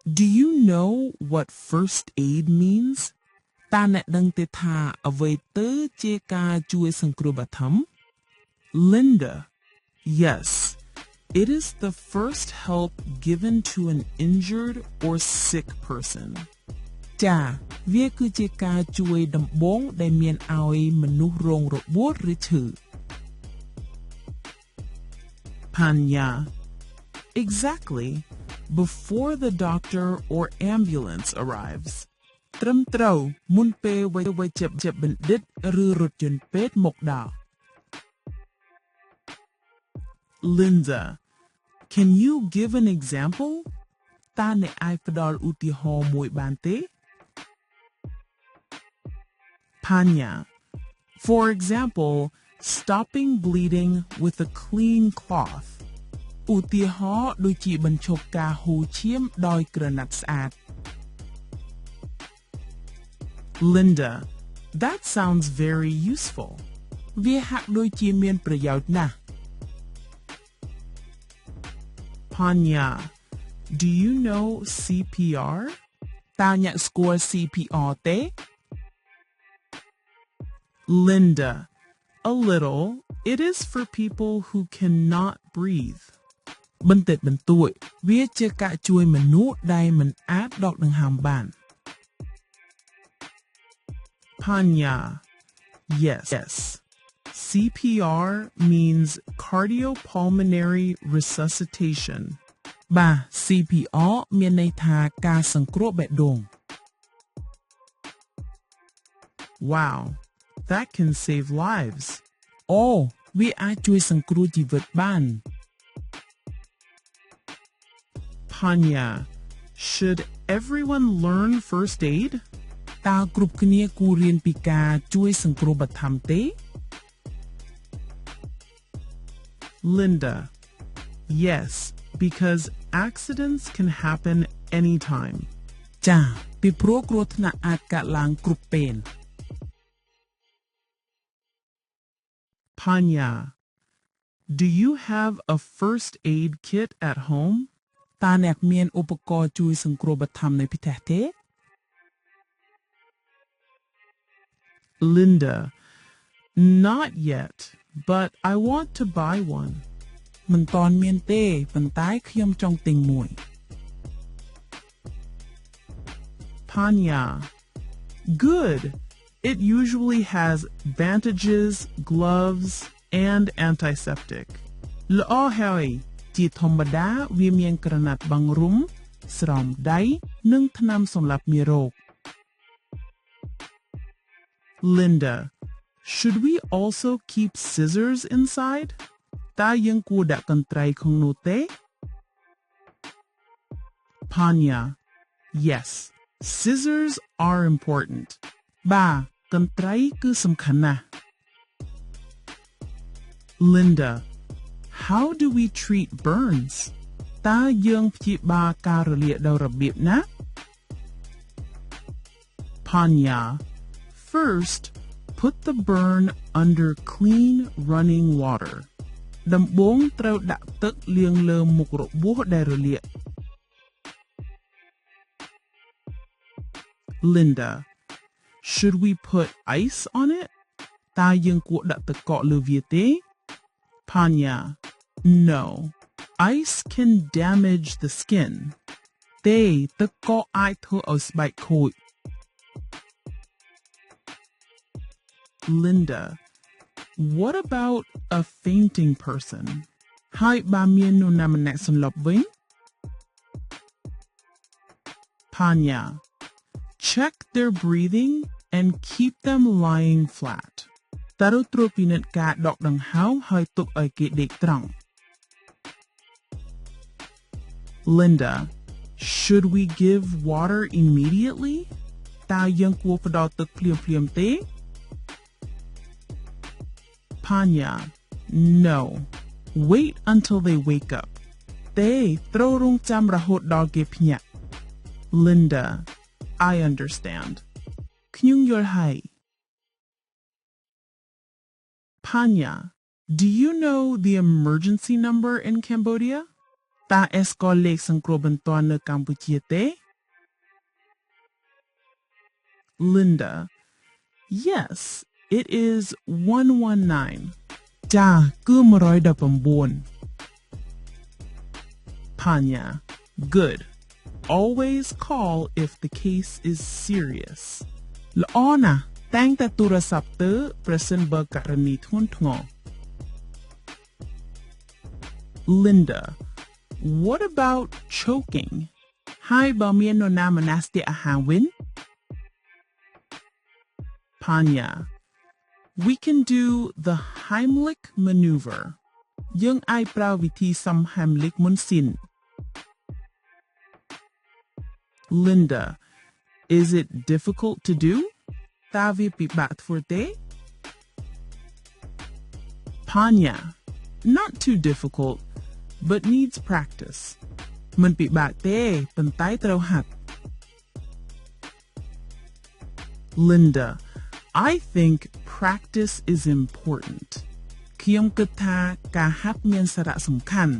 Do you know what first aid means? តើអ្នកដឹងទេថាអ្វីទៅជាការជួយសង្គ្រោះបឋម Linda. Yes. It is the first help given to an injured or sick person. ចា៎វាគឺជាការជួយដំបូងដែលមានឲ្យមនុស្សរងរបួសឬឈឺ Panya. Exactly. Before the doctor or ambulance arrives. ត្រឹមត្រូវមុនពេលវេជ្ជបណ្ឌិតឬរថយន្តពេទ្យមកដល់ Linda. Can you give an example? តើអ្នកអាចផ្ដល់ឧទាហរណ៍មួយបានទេ Panya. For example, stopping bleeding with a clean cloth. ឧទាហរណ៍ដូចជាបញ្ឈប់ការហូរឈាមដោយក្រណាត់ស្អាត Linda. That sounds very useful. វាហាក់ដូចជាមានប្រយោជន៍ណាស់ Panya. Do you know CPR? តើអ្នកស្គាល់ CPR ទេ Linda. A little. It is for people who cannot breathe. បន្តិចបន្តួចវាជាការជួយមនុស្សដែលមិនអាចដកដង្ហើមបាន Panya. Yes. CPR means cardiopulmonary resuscitation. បាទ CPR មានន័យថាការសង្គ្រោះបេះដូង Wow. That can save lives. អូវាអាចជួយសង្គ្រោះជីវិតបាន Panya. Should everyone learn first aid? តើគ្រប់គ្នាគួររៀនពីការជួយសង្គ្រោះបឋមទេ Linda. Yes, because accidents can happen anytime. ចា៎ពីព្រោះគ្រោះថ្នាក់អាចកើតឡើងគ្រប់ពេល Panya. Do you have a first aid kit at home? តើអ្នកមានឧបករណ៍ជួយសង្គ្រោះបឋមនៅផ្ទះទេ Linda. Not yet, but I want to buy one. មិនទាន់មានទេប៉ុន្តែខ្ញុំចង់ទិញមួយ Panya. Good. It usually has bandages, gloves, and antiseptic. ល្អហើយជាធម្មតាវាមានក្រណាត់បាំងរុំស្រោមដៃនិងថ្នាំសម្លាប់មេរោគ Linda. Should we also keep scissors inside? តើយើងគួរដាក់កន្ត្រៃក្នុងនោះទេ Panya. Yes. Scissors are important. បាទកន្ត្រៃគឺសំខាន់ណាស់ Linda. How do we treat burns? តើយើងព្យាបាលការរលាកដោយរបៀបណា Panya. First, put the burn under clean running water. ដំបូងត្រូវដាក់ទឹកលាងលើមុខរបួសដែលរលាក Linda. Should we put ice on it? តើយើងគួរដាក់ទឹកកកលើវាទេ Panya. No. Ice can damage the skin. ទេទឹកកកអាចធ្វើឲ្យស្បែកខូច Linda. What about a fainting person? ហើយបើមាននរណាម្នាក់សន្លប់វិញ Panya. Check their breathing and keep them lying flat. ត្រូវត្រួតពិនិត្យការដកដង្ហើមហើយទុកឲ្យគេដេកត្រង់ Linda. Should we give water immediately? តើយើងគួរផ្ដល់ទឹកភ្លាមៗទេ Panya. No. Wait until they wake up. ទេត្រូវរងចាំរហូតដល់គេភ្ញាក់ Linda. I understand. ខ្ញុំយល់ហើយ Panya. Do you know the emergency number in Cambodia? តា S ក៏លេខសង្គ្រោះបន្ទាន់នៅកម្ពុជាទេ Linda Yes it is 119 ចាគឺ119 Panya Good Always call if the case is serious ល្អណាស់តែងតែទូរស័ព្ទទៅប្រសិនបើករណីធ្ងន់ធ្ងរ Linda What about choking ហើយបើមាននរណាម្នាក់ស្ទាក់អាហារវិញ Panya We can do the Heimlich maneuver យើងអាចប្រើវិធីសំ Heimlich មុនសិន Linda Is it difficult to do តើវាពិបាកធ្វើទេ Panya Not too difficult but needs practice មិនពិបាកទេប៉ុន្តែត្រូវហាត់ Linda I think practice is important ខ្ញុំគិតថាការហាត់មានសារៈសំខាន់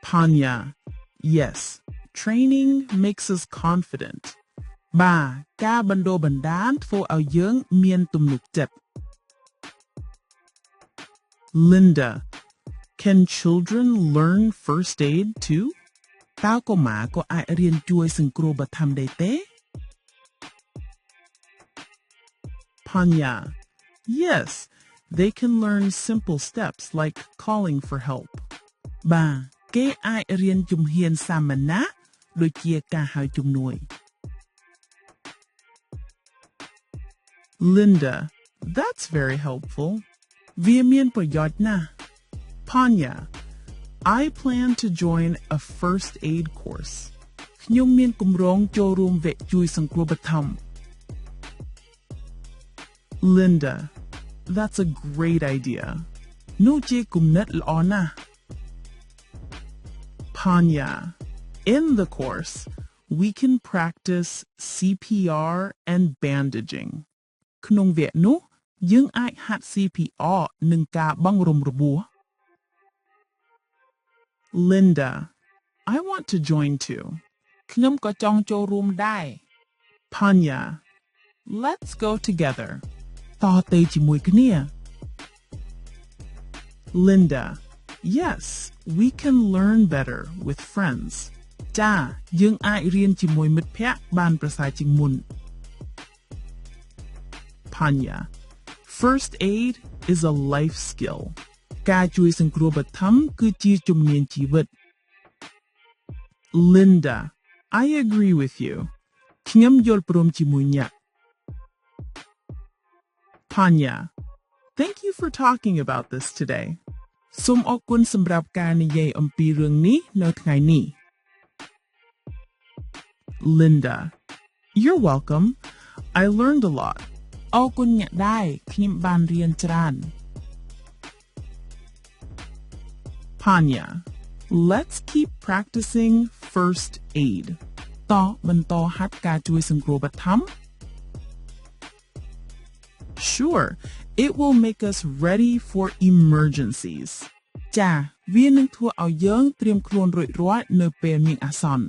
Panya Yes training makes us confident បាទការបណ្ដុះបណ្ដាលធ្វើឲ្យយើងមានទំនុកចិត្ត Linda Can children learn first aid too តើកុមារក៏អាចរៀនជួយសង្គ្រោះបឋមដែរទេ Panya Yes they can learn simple steps like calling for help បាទគេអាចរៀនជំហានសាមញ្ញដូចជាការហៅជំនួយ Linda That's very helpful វាមានប្រយោជន៍ណាស់ Panya I plan to join a first aid course ខ្ញុំមានគម្រោងចូលរួមវគ្គជួយសង្គ្រោះបឋម Linda That's a great idea នោះជាគំនិតល្អណាស់ Panya In the course we can practice CPR and bandaging ក្នុងវគ្គនោះយើងអាចហាត់ CPR និងការបង់រំរបួស Linda I want to join too ខ្ញុំក៏ចង់ចូលរួមដែរ Panya Let's go together តោះទៅជាមួយគ្នា Linda Yes we can learn better with friends ចាយើងអាចរៀនជាមួយមិត្តភ័ក្តិបានប្រសើរជាងមុន Panya First aid is a life skill ការជួយសង្គ្រោះបឋមគឺជាជំនាញជីវិត Linda I agree with you ខ្ញុំយល់ព្រមជាមួយអ្នក Panya Thank you for talking about this today សូមអរគុណសម្រាប់ការនិយាយអំពីរឿងនេះនៅថ្ងៃនេះ Linda You're welcome I learned a lot អរគុណអ្នកដែរខ្ញុំបានរៀនច្រើន Panya Let's keep practicing first aid តោះបន្តហាត់ការជួយសង្គ្រោះបឋម Sure it will make us ready for emergencies ចាវានឹងធ្វើឲ្យយើងត្រៀមខ្លួនរួចរាល់នៅពេលមានអាសន្ន